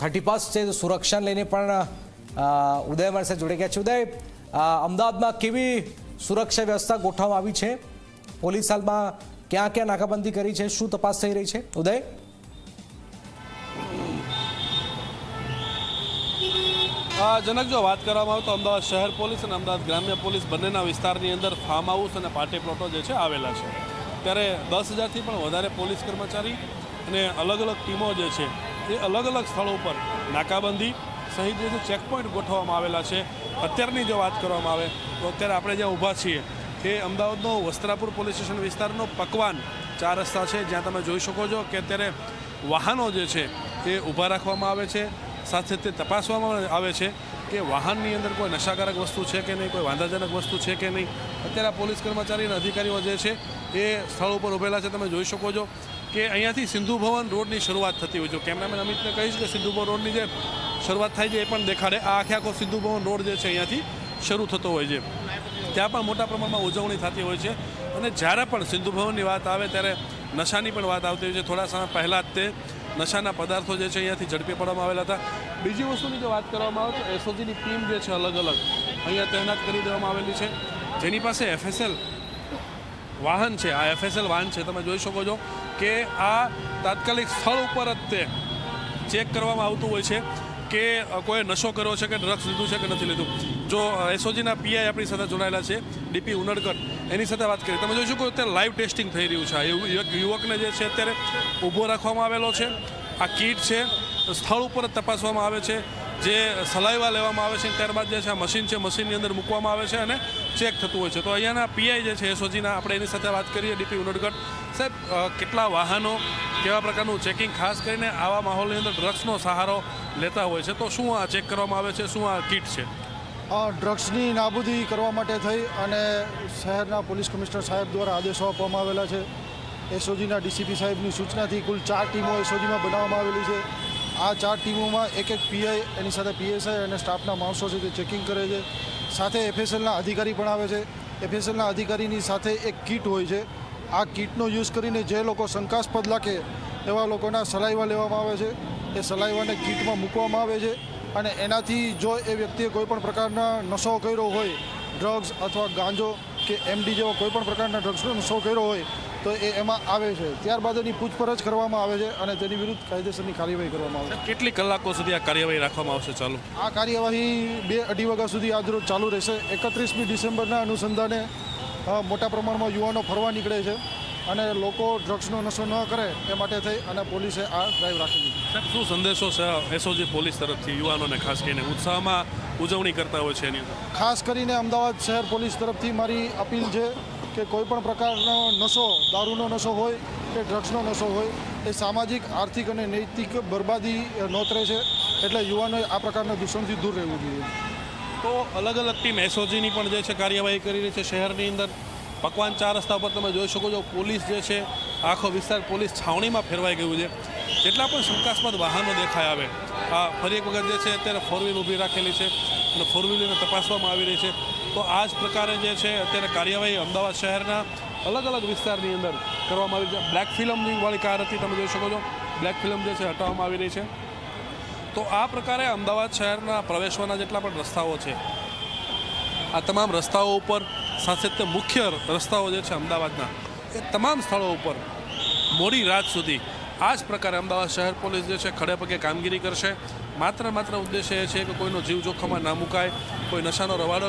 31 છે સુરક્ષા લઈને પણ ઉદય અમારી સાથે જોડાઈ ગયા છે। ઉદય, અમદાવાદમાં કેવી સુરક્ષા વ્યવસ્થા ગોઠવવામાં આવી છે? પોલીસ હાલમાં ક્યાં ક્યાં નાકાબંધી કરી છે, શું તપાસ થઈ રહી છે? ઉદય, જનક, જો વાત કરવામાં આવે તો અમદાવાદ શહેર પોલીસ અને અમદાવાદ ગ્રામ્ય પોલીસ બંનેના વિસ્તારની અંદર ફાર્મ હાઉસ અને પાર્ટી પ્લોટો જે છે આવેલા છે। ત્યારે 10,000થી પણ વધારે પોલીસ કર્મચારી અને અલગ અલગ ટીમો જે છે એ અલગ અલગ સ્થળો ઉપર નાકાબંધી સહિત જે ચેકપોઇન્ટ ગોઠવવામાં આવેલા છે। અત્યારની જો વાત કરવામાં આવે તો અત્યારે આપણે જ્યાં ઊભા છીએ એ અમદાવાદનો વસ્ત્રાપુર પોલીસ સ્ટેશન વિસ્તારનો પકવાન 4 રસ્તા છે, જ્યાં તમે જોઈ શકો છો કે અત્યારે વાહનો જે છે એ ઊભા રાખવામાં આવે છે। સાથે તે તપાસવામાં આવે છે કે વાહનની અંદર કોઈ નશાકારક વસ્તુ છે કે નહીં, કોઈ વાંધાજનક વસ્તુ છે કે નહીં। અત્યારે પોલીસ કર્મચારી અને અધિકારીઓ જે છે એ સ્થળ ઉપર ઉભેલા છે। તમે જોઈ શકો છો કે અહીંયાથી સિંધુ ભવન રોડની શરૂઆત થતી હોય છે। કેમેરામેન અમિતને કહીશ કે સિંધુ ભવન રોડની જે શરૂઆત થાય છે એ પણ દેખાડે। આ આખો સિંધુ ભવન રોડ જે છે અહીંયાથી શરૂ થતો હોય છે। ત્યાં પણ મોટા પ્રમાણમાં ઉજવણી થતી હોય છે અને જ્યારે પણ સિંધુ ભવનની વાત આવે ત્યારે નશાની પણ વાત આવતી હોય છે। થોડા સમય પહેલાં જ તે નશાના પદાર્થો જે છે અહીંયાથી ઝડપી પાડવામાં આવેલા હતા। બીજી વસ્તુની જો વાત કરવામાં આવે તો એસઓજીની ટીમ જે છે અલગ અલગ અહીંયા તૈનાત કરી દેવામાં આવેલી છે, જેની પાસે FSL વાહન છે। આ FSL વાહન છે, તમે જોઈ શકો છો કે આ તાત્કાલિક સ્થળ ઉપર જ તે ચેક કરવામાં આવતું હોય છે કે કોઈ નશો કર્યો છે કે ડ્રગ્સ લીધું છે કે નથી લીધું। જો એસઓજીના પીઆઈ આપણી સાથે જોડાયેલા છે, ડીપી ઉનડકર, એની સાથે વાત કરી તમે જોઈ શકો અત્યારે લાઈવ ટેસ્ટિંગ થઈ રહ્યું છે। આ યુવકને જે છે અત્યારે ઊભો રાખવામાં આવેલો છે। આ કીટ છે સ્થળ ઉપર જ તપાસવામાં આવે છે, જે સલાઈવા લેવામાં આવે છે, ત્યારબાદ જે છે આ મશીન છે, મશીનની અંદર મૂકવામાં આવે છે અને ચેક થતું હોય છે। તો અહીંયાના પીઆઈ જે છે એસઓજીના, આપણે એની સાથે વાત કરીએ, ડીપી ઉનડકર સાહેબ, કેટલા વાહનો, કેવા પ્રકારનું ચેકિંગ, ખાસ કરીને આવા માહોલની અંદર ડ્રગ્સનો સહારો લેતા હોય છે, તો શું આ ચેક કરવામાં આવે છે, શું આ કીટ છે? ડ્રગ્સની નાબૂદી કરવા માટે થઈ અને શહેરના પોલીસ કમિશનર સાહેબ દ્વારા આદેશો આપવામાં આવેલા છે। એસઓજીના ડીસીપી સાહેબની સૂચનાથી કુલ 4 ટીમો એસઓજીમાં બનાવવામાં આવેલી છે। આ 4 ટીમોમાં એક પીઆઈ, એની સાથે પીએસઆઈ અને સ્ટાફના માણસો છે તે ચેકિંગ કરે છે। સાથે FSLના અધિકારી પણ આવે છે। FSLના અધિકારીની સાથે એક કીટ હોય છે। આ કીટનો યુઝ કરીને જે લોકો શંકાસ્પદ લાગે એવા લોકોના સલાઈવા લેવામાં આવે છે। એ સલાઈવાને કીટમાં મૂકવામાં આવે છે અને એનાથી જો એ વ્યક્તિએ કોઈપણ પ્રકારના નશો કર્યો હોય, ડ્રગ્સ અથવા ગાંજો કે MD જેવો કોઈપણ પ્રકારના ડ્રગ્સનો નશો કર્યો હોય તો એ એમાં આવે છે। ત્યારબાદ એની પૂછપરછ કરવામાં આવે છે અને તેની વિરુદ્ધ કાયદેસરની કાર્યવાહી કરવામાં આવે છે। કેટલી કલાકો સુધી આ કાર્યવાહી રાખવામાં આવશે ચાલુ? આ કાર્યવાહી 2-2.5 વાગ્યા સુધી આજરોજ ચાલુ રહેશે। 31મી ડિસેમ્બરના અનુસંધાને મોટા પ્રમાણમાં યુવાનો ફરવા નીકળે છે અને લોકો ડ્રગ્સનો નશો ન કરે એ માટે થઈ અને પોલીસે આ ડ્રાઈવ રાખેલી છે। શું સંદેશો છે એસઓજી પોલીસ તરફથી યુવાનોને, ખાસ કરીને ઉત્સાહમાં ઉજવણી કરતા હોય છે એની અંદર? ખાસ કરીને અમદાવાદ શહેર પોલીસ તરફથી મારી અપીલ છે કે કોઈપણ પ્રકારનો નશો, દારૂનો નશો હોય કે ડ્રગ્સનો નશો હોય, એ સામાજિક, આર્થિક અને નૈતિક બરબાદી નોતરે છે। એટલે યુવાનોએ આ પ્રકારના દૂષણથી દૂર રહેવું જોઈએ। તો અલગ અલગ ટીમ એસઓજીની પણ જે છે કાર્યવાહી કરી રહી છે શહેરની અંદર। પકવાન 4 રસ્તા પર તમે જોઈ શકો છો પોલીસ જે છે આખો વિસ્તાર પોલીસ છાવણીમાં ફેરવાઈ ગયું છે। જેટલા પણ શંકાસ્પદ વાહનો દેખાય આવે, આ ફરી એક વખત જે છે અત્યારે 4 વ્હીલ ઊભી રાખેલી છે અને 4 વ્હીલને તપાસવામાં આવી રહી છે। તો આ જ પ્રકારે જે છે અત્યારે કાર્યવાહી અમદાવાદ શહેરના અલગ અલગ વિસ્તારની અંદર કરવામાં આવી છે। બ્લેક ફિલ્મની વાળી કાર હતી, તમે જોઈ શકો છો બ્લેક ફિલ્મ જે છે હટાવવામાં આવી રહી છે। તો આ પ્રકારે અમદાવાદ શહેરના પ્રવેશવાના જેટલા પણ રસ્તાઓ છે, આ તમામ રસ્તાઓ ઉપર, સાથે તે મુખ્ય રસ્તાઓ જે છે અમદાવાદના, એ તમામ સ્થળો ઉપર મોડી રાત સુધી આ જ પ્રકારે અમદાવાદ શહેર પોલીસ જે છે ખડે પગે કામગીરી કરશે। માત્ર ઉદ્દેશ્ય એ છે કે કોઈનો જીવ જોખમમાં ના મુકાય, કોઈ નશાનો રવાડો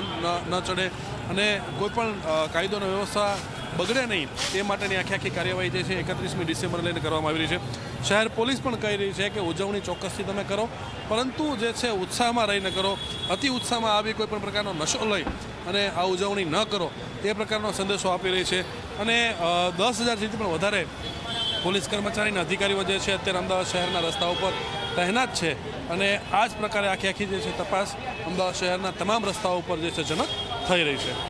ન ચડે અને કોઈ પણ કાયદો અને વ્યવસ્થા બગડે નહીં, એ માટેની આખી કાર્યવાહી જે છે 31મી ડિસેમ્બર લઈને કરવામાં આવી રહી છે। શહેર પોલીસ પણ કહી રહી છે કે ઉજવણી ચોક્કસથી તમે કરો, પરંતુ જે છે ઉત્સાહમાં રહીને કરો। અતિ ઉત્સાહમાં આવી કોઈ પણ પ્રકારનો નશો લઈ અને આ ઉજવણી ન કરો, એ પ્રકારનો સંદેશો આપી રહી છે। અને 10,000 જેટલી પણ વધારે પોલીસ કર્મચારી અને અધિકારીઓ જે છે અત્યારે અમદાવાદ શહેરના રસ્તાઓ પર તહેનાત છે અને આ જ પ્રકારે આખી જે છે તપાસ અમદાવાદ શહેરના તમામ રસ્તાઓ ઉપર જે છે જનક થઈ રહી છે।